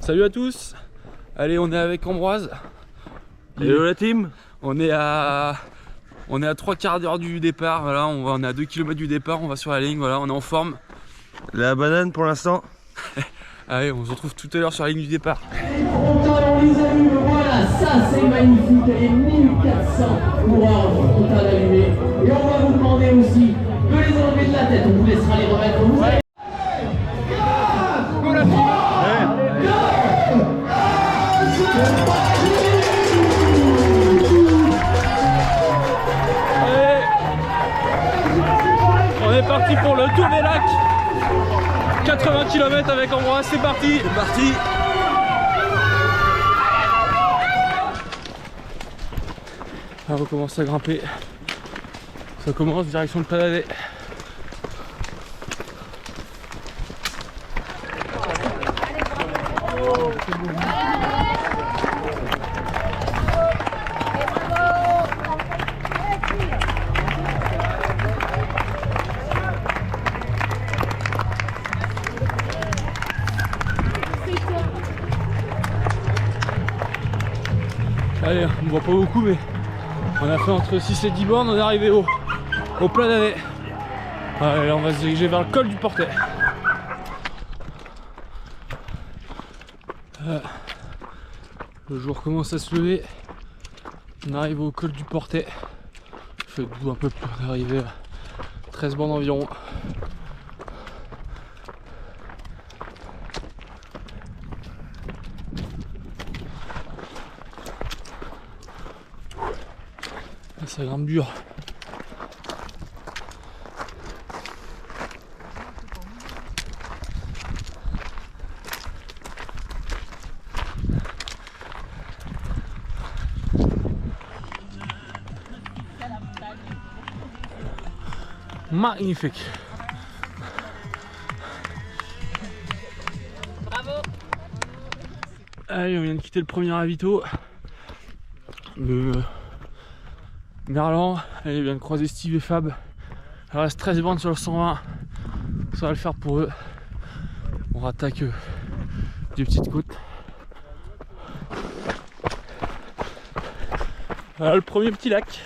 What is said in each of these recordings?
Salut à tous. Allez, on est avec Ambroise. Hello la team. On est à 3 quarts d'heure du départ, voilà, on est à 2 km du départ, on va sur la ligne, voilà, on est en forme. La banane pour l'instant. Allez, on se retrouve tout à l'heure sur la ligne du départ. Frontal, les amis, voilà, ça c'est magnifique, les 1400 coureurs frontal allumés. Et on va vous demander aussi de les enlever de la tête, on vous laissera les remettre. Vous allez... On est parti pour le tour des lacs. 80 km avec Ambroise, c'est parti. C'est parti. On va recommencer à grimper. Ça commence direction le Paladet. Allez, on ne voit pas beaucoup, mais on a fait entre 6 et 10 bornes, on est arrivé au Paladet. Allez, là on va se diriger vers le col du Portet. Le jour commence à se lever. On arrive au col du Portet. Il fait doux un peu plus, on est arrivé à 13 bornes environ. Ça grimpe dur. Magnifique. Bravo. Allez, on vient de quitter le premier ravito. Le Merlan, elle vient de croiser Steve et Fab. Il reste 13 bornes sur le 120. Ça va le faire pour eux. On rattaque des petites côtes. Voilà le premier petit lac.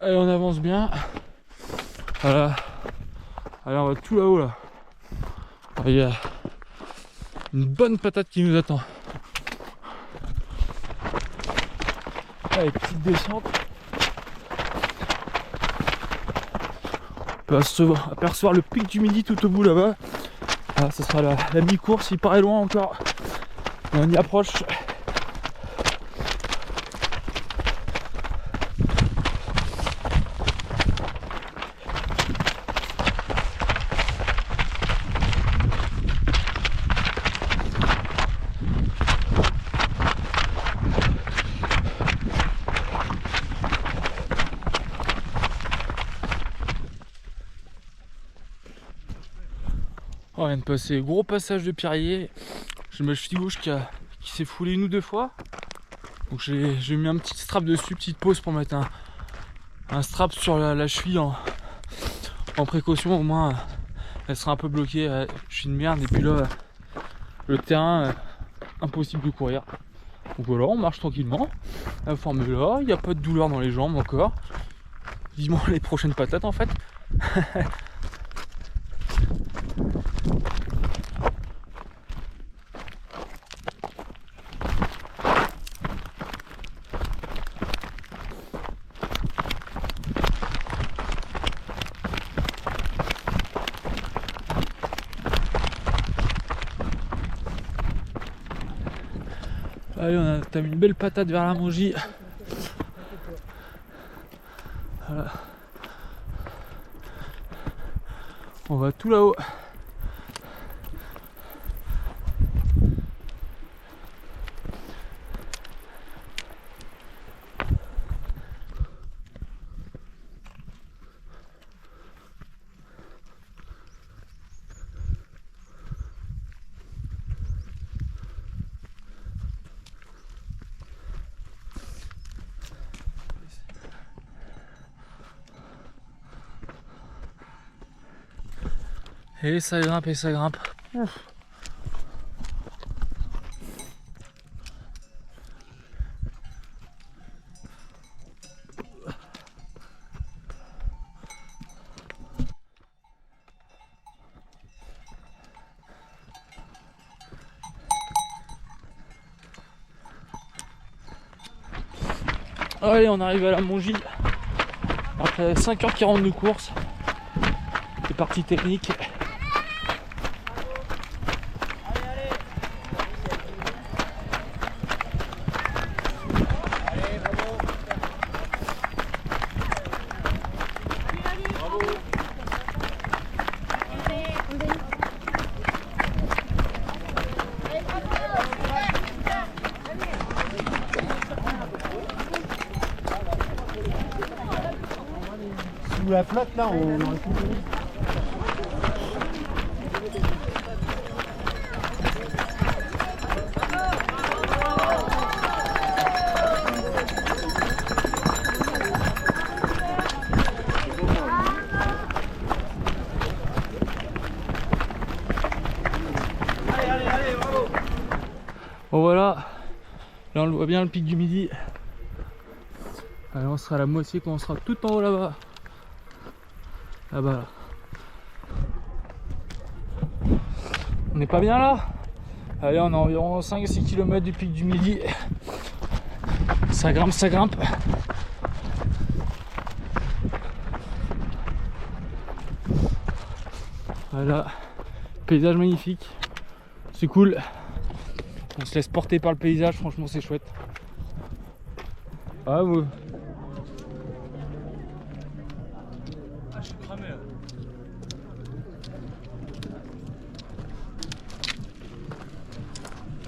Allez, on avance bien. Voilà. Allez, on va tout là-haut là. Il y a une bonne patate qui nous attend. Allez, petite descente. On peut apercevoir le pic du Midi tout au bout là-bas. Ah, ça sera la mi-course, il paraît loin encore. Mais on y approche. On vient de passer gros passage de Pierrier. J'ai ma cheville gauche qui s'est foulée 1 ou 2 fois. Donc j'ai mis un petit strap dessus, petite pause pour mettre un strap sur la cheville en précaution. Au moins elle sera un peu bloquée. Je suis une merde et puis là le terrain impossible de courir. Donc voilà, on marche tranquillement. La forme est là, il n'y a pas de douleur dans les jambes encore. Vivement les prochaines patates en fait. Allez, t'as mis une belle patate vers la Mongie. Voilà. On va tout là-haut. Et ça grimpe et ça grimpe. Ouf. Allez, on arrive à la Mongie. Après 5h40 de course. C'est parti technique. Sous la flotte là, on aurait pu. Bon voilà, là on le voit bien le pic du Midi. Allez, on sera à la moitié quand on sera tout en haut là-bas. Là-bas là. On n'est pas bien là? Allez, on est à environ 5-6 km du pic du Midi. Ça grimpe, ça grimpe. Voilà, paysage magnifique. C'est cool. On se laisse porter par le paysage, franchement c'est chouette. Ah vous. Ah je suis cramé là.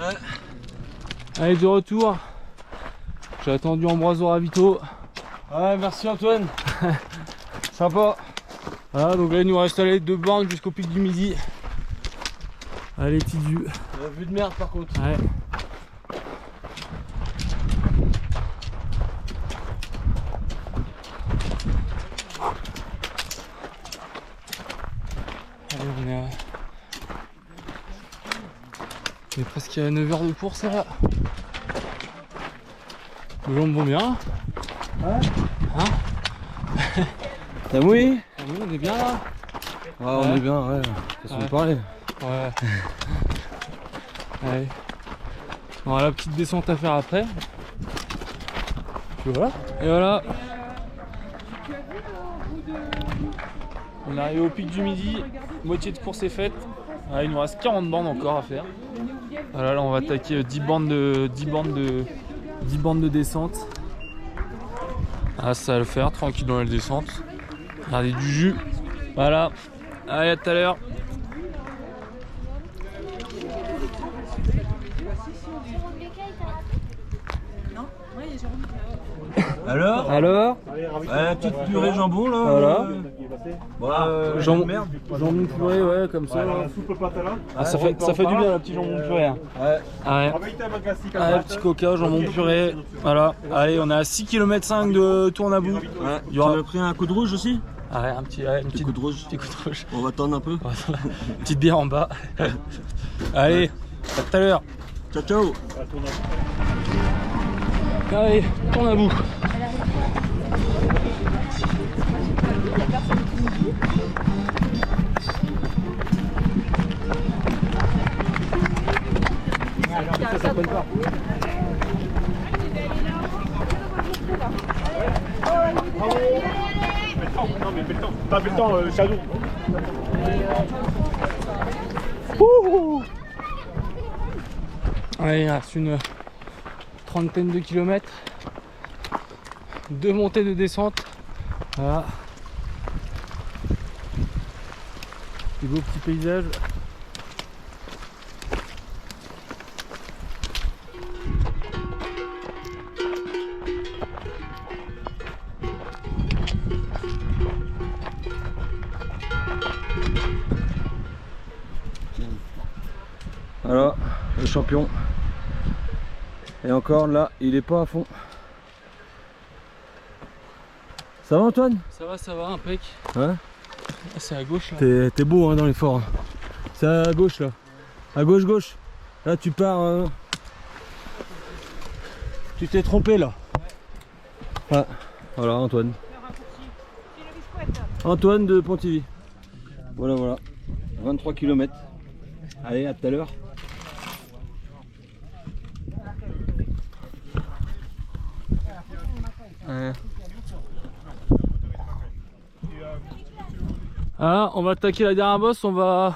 Ouais. Allez, de retour. J'ai attendu Ambroise au ravito. Ouais, merci Antoine. Sympa. Voilà, donc là il nous reste allez 2 bornes jusqu'au pic du Midi. Allez, petite vue. La vue de merde par contre. Ouais. Allez, on est presque à 9 h de course là. Les jambes vont bien. Ouais. Hein? T'as mouillé? Oui, on est bien là. Ouais, on est bien, ouais. Façon de parler. Ouais. Allez. On a la petite descente à faire après. Puis voilà. Et voilà. On est arrivé au pic du Midi. Moitié de course est faite. Ah, il nous reste 40 bandes encore à faire. Voilà, là on va attaquer 10 bandes de descente. Ah, ça va le faire, tranquille dans la descente. Regardez du jus. Voilà. Allez, à tout à l'heure. Alors? Ouais, petite purée jambon là. Voilà. Jambon purée, ouais, comme ça. La soupe patala. Ah, ça fait du bien, le petit jambon purée. Hein. Ouais. Ah ouais. Allez, petit coca, jambon purée. Voilà. Allez, on est à 6 km 5 de Tournabou. Ouais. Il y aura... Tu as pris un coup de rouge aussi? Ah ouais, un petit coup de rouge. Petit coup de rouge. On va attendre un peu. Petite bière en bas. Allez, à tout à l'heure. Ciao ciao. Allez, Tournabou. Ça colle pas. Non mais fais le temps. T'as fait le temps, Shadow. Allez, il reste trentaine de kilomètres. 2 montées de descente. Voilà. Des beaux petits paysages. Voilà, le champion. Et encore là, il est pas à fond. Ça va Antoine? Ça va, impec. Ouais. Ah, c'est à gauche là. T'es beau hein, dans l'effort. C'est à gauche là. À gauche, gauche. Là tu pars. Tu t'es trompé là. Ouais. Voilà Antoine. Antoine de Pontivy. Voilà, voilà. 23 km. Allez, à tout à l'heure. Ah, on va attaquer la dernière bosse, on va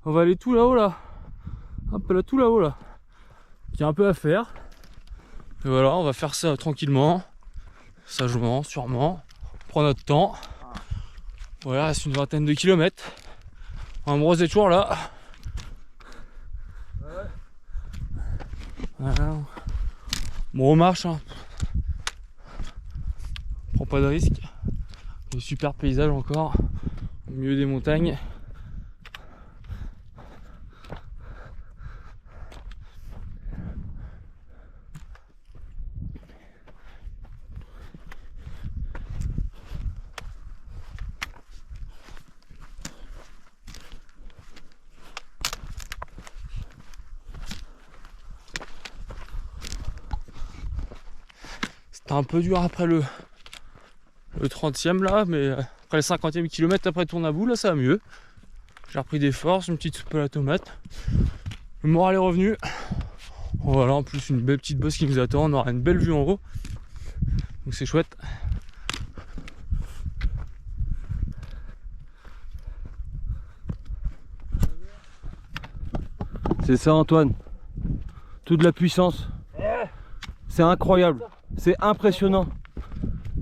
aller tout là-haut là. Hop là, tout là-haut là. Il y a un peu à faire. Et voilà, on va faire ça tranquillement, sagement, sûrement. On prend notre temps. Voilà, il reste une vingtaine de kilomètres. Ambroise est toujours là. Voilà. Bon, on marche. Hein. On prend pas de risque. Des super paysages encore. Au milieu des montagnes. C'était un peu dur après le 30e là, mais après le 50e kilomètre après Tournabou, là ça va mieux. J'ai repris des forces, une petite soupe à la tomate. Le moral est revenu. Voilà, en plus une belle petite bosse qui nous attend, on aura une belle vue en haut. Donc c'est chouette. C'est ça Antoine. Toute la puissance. C'est incroyable. C'est impressionnant.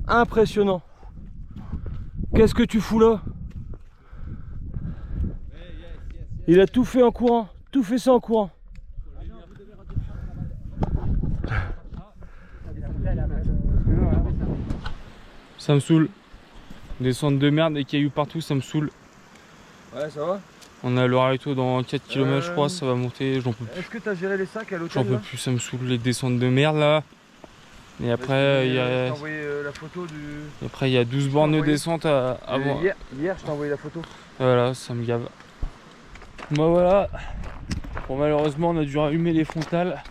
Impressionnant. Qu'est-ce que tu fous là? Il a tout fait en courant. Tout fait ça en courant. Ça me saoule. Descendre de merde, des cailloux partout, ça me saoule. Ouais, ça va? On a le Rarito dans 4 km je crois, ça va monter, j'en peux plus. Est-ce que tu as géré les sacs à l'hôtel? J'en peux plus, ça me saoule les descentes de merde là. Et après, il y a... Je t'ai envoyé la photo du... Et après, il y a 12 bornes de descente à voir. Hier, je t'ai envoyé la photo. Voilà, ça me gave. Bah voilà. Bon, malheureusement, on a dû rallumer les frontales.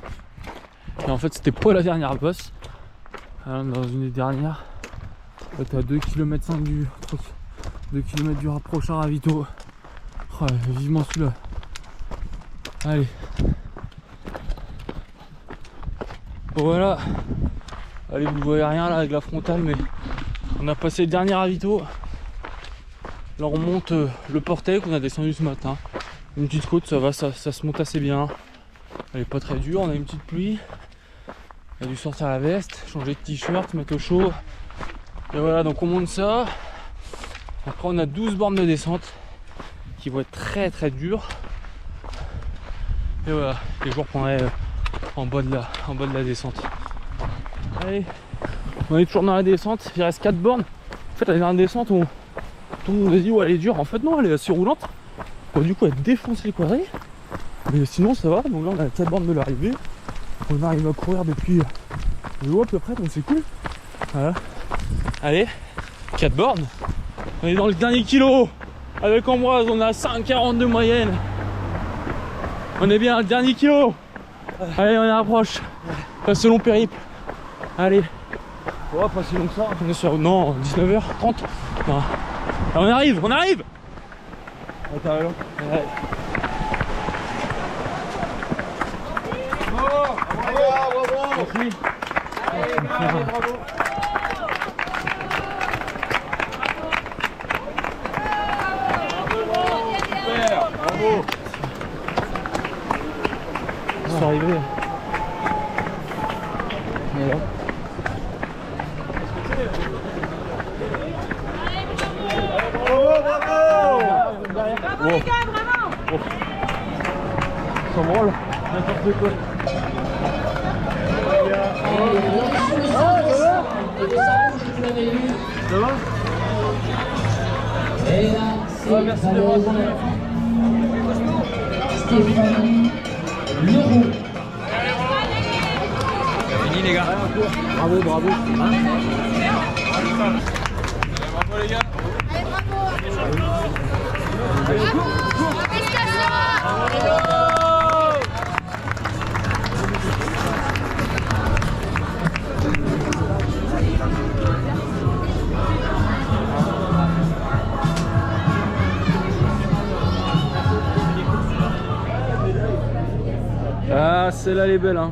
Et en fait, c'était pas la dernière bosse. Alors, dans une des dernières. Là, t'es à 2 km 5 du... 2 km du prochain ravito. Oh, vivement celui-là. Allez. Bon, voilà. Allez, vous ne voyez rien là avec la frontale, mais on a passé le dernier ravito. Là, on monte le Portet qu'on a descendu ce matin. Une petite côte, ça va, ça se monte assez bien. Elle est pas très dure, on a une petite pluie. On a dû sortir la veste, changer de t-shirt, mettre au chaud. Et voilà, donc on monte ça. Après, on a 12 bornes de descente qui vont être très très dures. Et voilà, et je vous reprendrai en bas de la descente. Allez, on est toujours dans la descente, il reste 4 bornes. En fait, la dernière descente, tout le monde a dit ouais, elle est dure. En fait, non, elle est assez roulante. Bon, du coup, elle défonce les quadrilles. Mais sinon, ça va. Donc là, on a 4 bornes de l'arrivée. On arrive à courir depuis le haut à peu près, donc c'est cool. Voilà. Allez, 4 bornes. On est dans le dernier kilo. Avec Ambroise, on a 5,40 de moyenne. On est bien à le dernier kilo. Allez, on approche. Pas ce long périple. Allez. Oh, pas si long que ça. On est sur... Non, 19h30. Non. Là, on arrive, on arrive. Ah, t'as raison. Ouais. Bravo, bravo. Merci. Allez, bravo. Super, bravo. Ils sont arrivés. Bravo les gars, bravo. Sans branle, n'importe quoi. Ça va? Et là, c'est merci d'avoir attendu. Stéphanie Leroux. Fini les gars. Bravo, bravo. Bravo les gars. Ah, celle-là elle est belle hein.